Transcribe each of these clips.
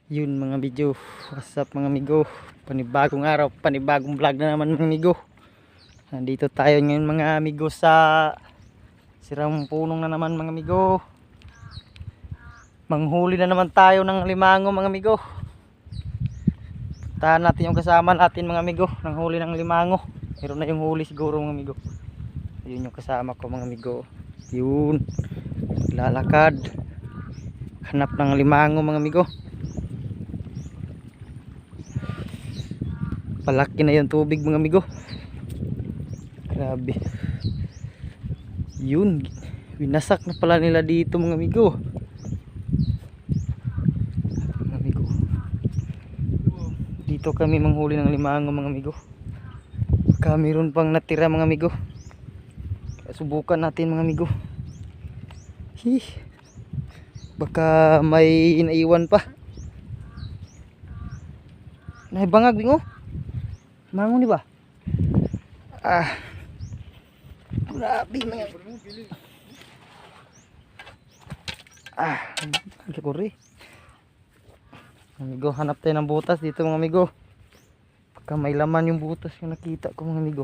Yun mga video, what's up mga amigo, panibagong araw, panibagong vlog na naman mga amigo. Nandito tayo ngayon mga amigo sa sirang punong na naman mga amigo. Manghuli na naman tayo ng limango mga amigo. Puntahan natin yung kasama natin mga amigo, nang huli ng limango. Meron na yung huli siguro mga amigo. Ayun yung kasama ko mga amigo. Yun, lalakad, hanap ng limango mga amigo. Palaki na yung tubig mga amigo. Grabe. Yun, winasak na pala nila dito mga amigo. Mga amigo, dito kami manghuli ng limango mga amigo. Baka mayroon pang natira mga amigo. Subukan natin mga amigo. Baka may inaiwan pa. Naibangag bingo. Mango ni ba? Grabe mga. Kuri. Amigo, hanap tayo ng butas dito mga amigo. Baka may laman yung butas yung nakita ko mga amigo.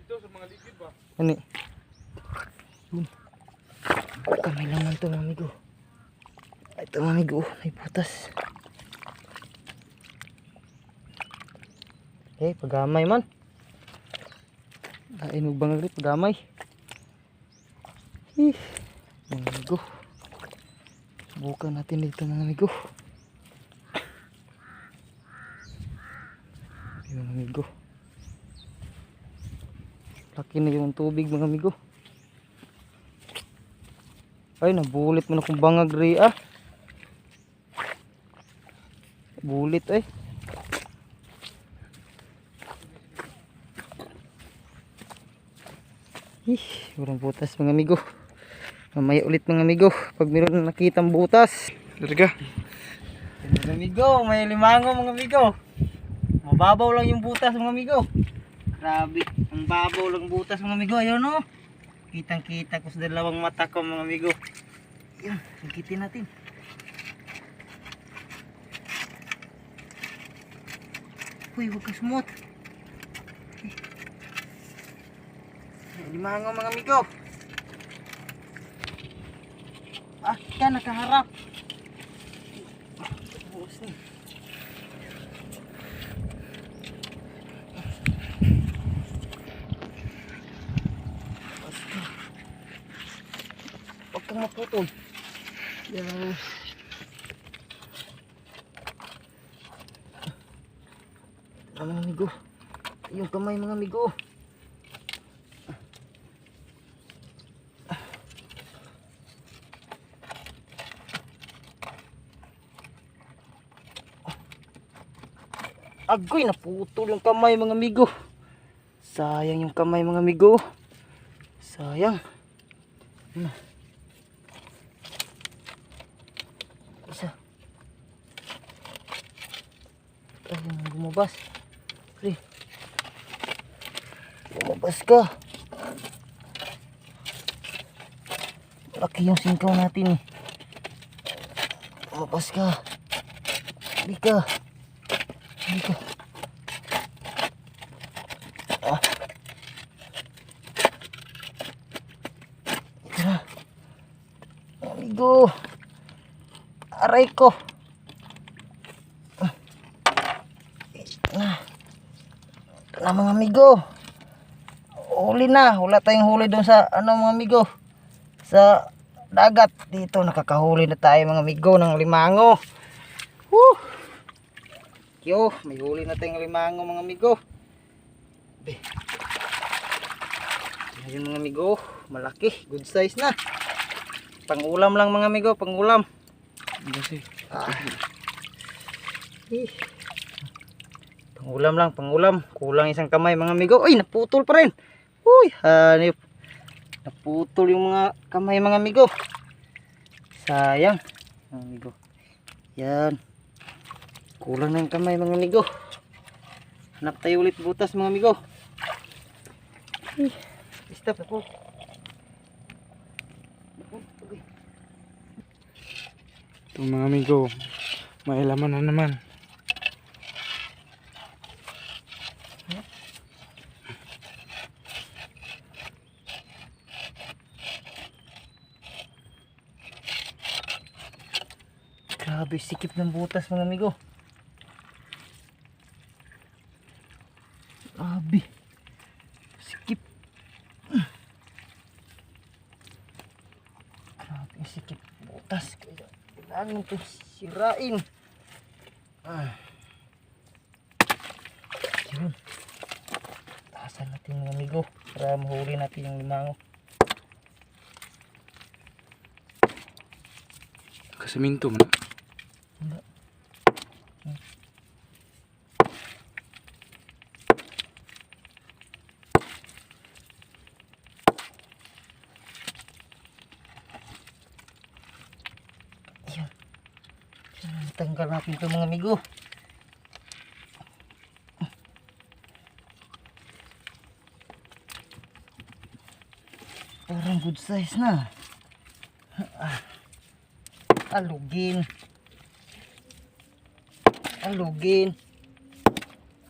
Dito sa mga ligid ba? Ano? Baka may laman to mga amigo. Ito mga amigo, may butas. Pagamay man. Inog bang agri pagamay. Mga amigo. Subukan natin dito mga amigo. Mga amigo. Laki na yung tubig mga amigo. Ay, nabulit mo na kung bangag ri Bulit eh. Walang butas mga amigo. Mamaya ulit mga amigo pag meron na nakitang butas. Darga. Mga amigo, may limango mga amigo. Mababaw lang yung butas mga amigo. Grabe, ang babaw lang butas mga amigo. Ayun o. Kitang kita ko sa dalawang mata ko mga amigo. Yan, singkitin natin. Uy, huwag ka sumot. Limango mga amigo. Yan, nakaharap. Bukas na. Huwag kang maputol. Yan. Mga amigo, yung kamay mga amigo. Agoy, naputol yung kamay mga amigo. Sayang yung kamay mga amigo. Sayang. Isa. Ayun, lumabas. Pre, lumabas ka. Laki yung singkaw natin eh. Lumabas ka. Hindi ka. Hindi ka. Tara. Amigo. Aray ko. Ito na mga amigo. Huli na. Wala tayong huli doon sa mga amigo. Sa dagat. Dito nakakahuli na tayo mga amigo ng limango. Woo! Yo, may huli na tayong limango mga amigo. Ayun mga amigo, malaki, good size na. Pangulam lang mga amigo, pangulam. Pangulam lang, pangulam. Kulang isang kamay mga amigo. Uy, naputol pa rin. Uy, hanip. Naputol yung mga kamay mga amigo. Sayang mga amigo. Yan. Kulang na yung kamay mga amigo. Hanap tayo ulit butas mga amigo. Stop ako. Ito mga amigo, May laman na naman. Grabe, sikip ng butas mga amigo. Grabe. Sikip. Grabe, sikip butas. Kailangan ito sirain. Yun. Taasan natin mga amigo para mahuli natin yung limango. Kasaminto man. Wala. Ayan. Tanggal natin ito mga amigo. Parang good size na. Alugin. Alugin.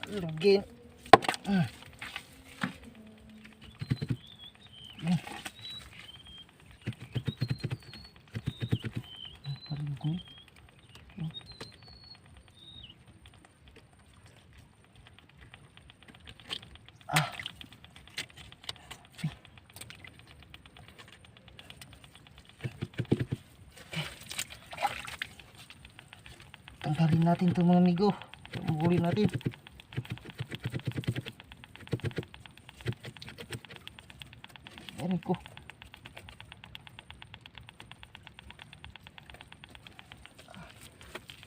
Alugin. Alugin. Tanggalin natin ito mga amigo. Mahuli natin. Ayan ko.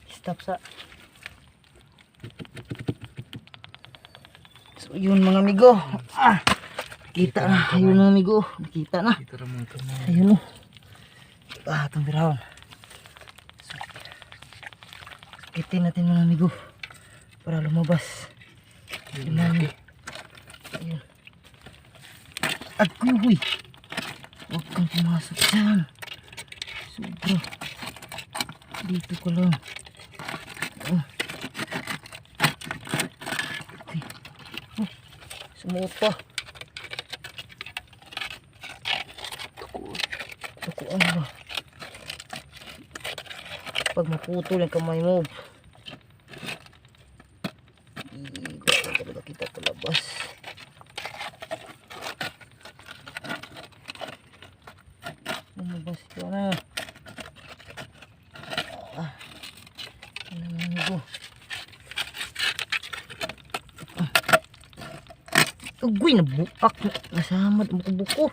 Stop sa. So yun mga amigo. Kita na. Ayun mga amigo. Nakita na. Kita naman ito. Ayun o. Itong birahon. Kitin natin mga amigo para lumabas. Ayun. Ayun. Agoy. Huwag kang pumasok dyan. Sobra. Dito ko lang. Sumuot pa. Tukuan ba? Pag maputol yung kamay mo, hindi talaga kita palabas. Lumabas ka na. Ano Uy, nabuak. Nasamad mo ko buko.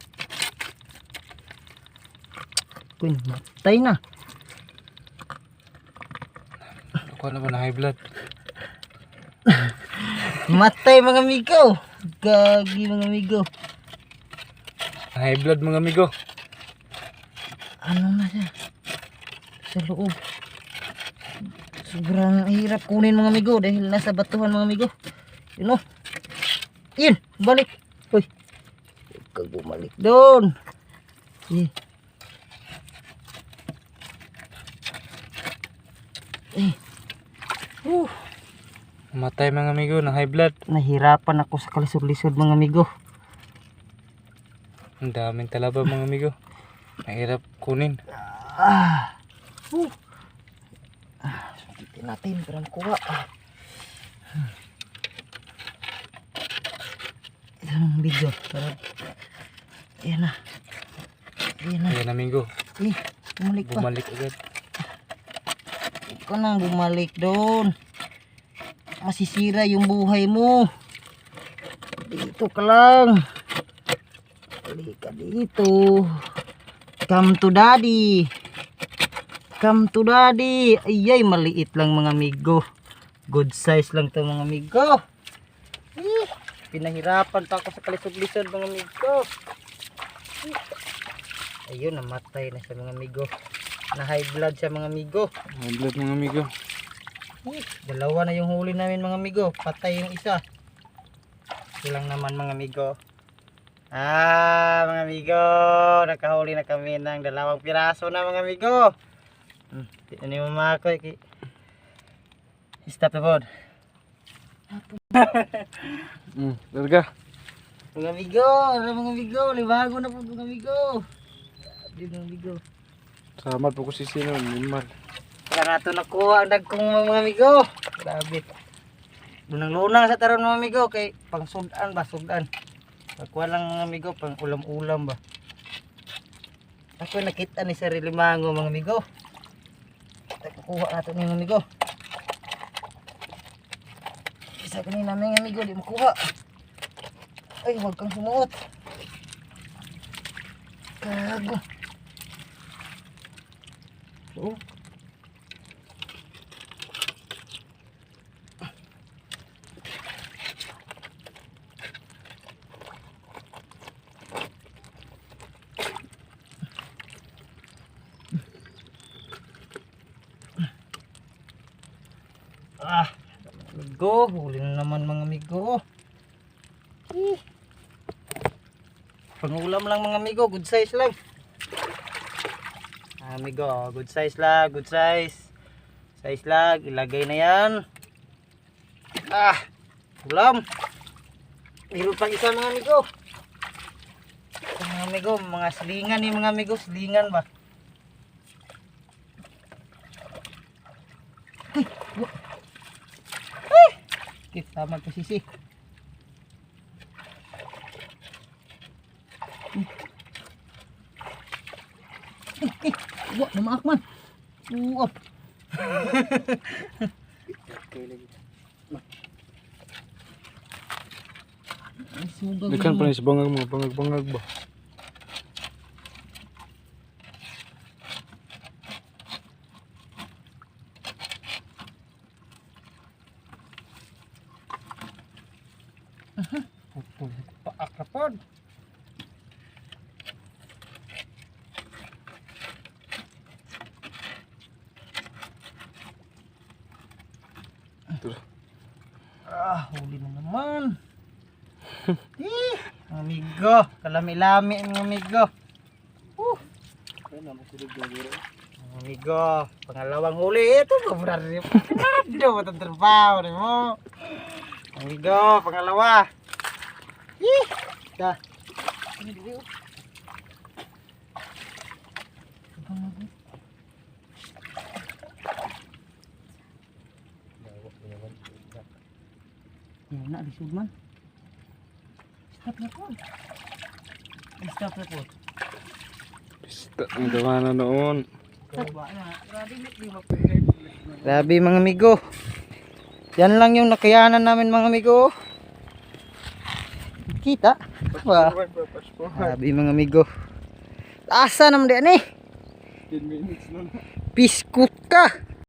Uy, namatay na. Ako na ba na high blood? Matay mga amigo. Gagi mga amigo. High blood mga amigo. Ano na siya? Sa loob. Sobrang hirap kunin mga amigo dahil nasa batuhan mga amigo. Yun o. Yun, balik. Uy. Huwag kang bumalik doon. Eh. Matay mga amigo na high blood. Nahirapan ako sa kalisod-lisod mga amigo. Ang daming talaba mga amigo. Mahirap kunin. Sukitin natin para makuha. Ito ng video. Ayan na. Ayan na. Ayan amigo. Bumalik pa. Bumalik agad. Huwag ka nang bumalik doon. Masisira yung buhay mo. Dito ka lang. Halika dito. Come to daddy. Come to daddy. Ayay, maliit lang mga amigo. Good size lang to mga amigo. Pinahirapan pa ako sa kalisod-lisod mga amigo. Ayun, namatay na siya mga amigo. Na high blood siya mga amigo. High blood mga amigo. Dalawa na yung huli namin mga amigo. Patay yung isa. Ito lang naman mga amigo. Mga amigo, nakahuli na kami ng 2 piraso na mga amigo. Tignan niyo mga ko. Stop the board. Larga. Mga amigo, mga amigo, libago na po mga amigo. Grabe mga amigo. Salamat po ko si Sino, Nimar. Kaya nato nakuha ang dagkong mga amigo. Grabe. Lunang-lunang sa taron mga amigo kay pang sudan ba, sudan. Pagkuha lang mga amigo, pang ulam-ulam ba. Ako nakita ni Sir Limango mga amigo. Kukuha nato ni mga amigo. Isa kanina mga amigo, di makuha. Ay, huwag kang sumuot. Kago. Oh. Amigo, huli na naman mga amigo. Pangulam lang mga amigo, good size lang. Amigo, good size lang, good size. Size lang, ilagay na yan. Ulam. Meron pang isa mga amigo. Mga amigo, mga silingan ni mga amigo, silingan ba? Okay, tama posisi. Wah, namaak man. Uap. Dekan pa ni sa bangag mo, bangag ba? Paak na pod. Huli na naman. Amigo, kalami-lami mga amigo. Amigo, pangalawang huli. Ito, kabrar niyo. Ano ba itong trabaho rin mo? Amigo, pangalawa. Dah. Ini dulu. Nak di Sudman. Stop na po. Stop na po. Pista ang gawa na noon. Grabe mga amigo. Yan lang yung nakayanan namin mga amigo. Kita. Wah. Grabe mga amigo. Asa naman din eh. 10 minutes na. Piskuta.